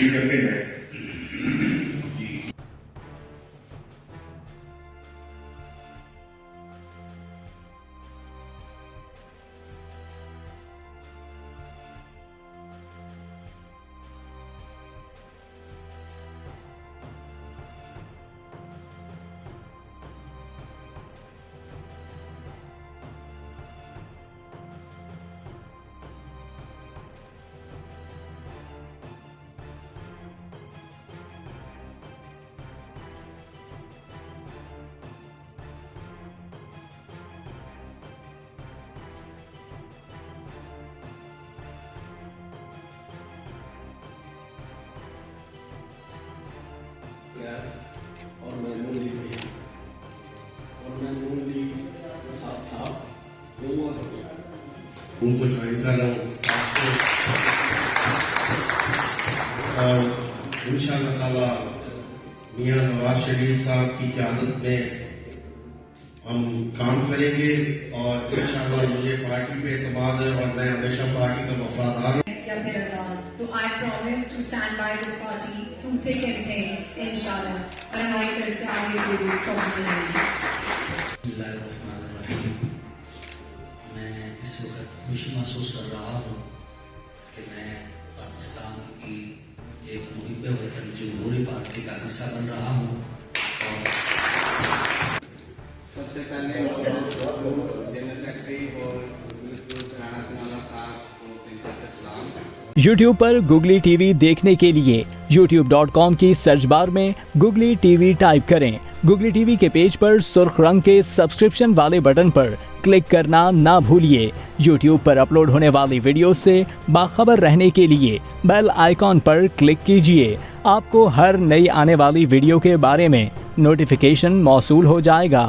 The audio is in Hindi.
पेशी करते हैं। और मैं मूंगली गई और मैं मूंगली के साथ था वो हो गया। उनको ज्वाइन कर रहा हूँ और इंशाअल्लाह ताला मियां नवाज शरीफ साहब की क़यादत में हम काम करेंगे और इंशाअल्लाह मुझे पार्टी पे एतमाद है और मैं हमेशा पार्टी का वफादार हूँ। So I promise to stand by this party through thick and thin, inshallah. और हमारी तरफ से आगे भी मैं इस वक्त खुशी महसूस कर रहा हूँ कि मैं पाकिस्तान की एक मुहिब वतन जमहूरी पार्टी का हिस्सा बन रहा हूँ। और सबसे पहले जनरल सेक्रेटरी और राणा सिंह साहब को दिल से सलाम। YouTube पर Googly TV देखने के लिए youtube.com की सर्च बार में Googly TV टाइप करें। Googly TV के पेज पर सुर्ख रंग के सब्सक्रिप्शन वाले बटन पर क्लिक करना ना भूलिए। YouTube पर अपलोड होने वाली वीडियो से बाखबर रहने के लिए बेल आइकॉन पर क्लिक कीजिए। आपको हर नई आने वाली वीडियो के बारे में नोटिफिकेशन मौसूल हो जाएगा।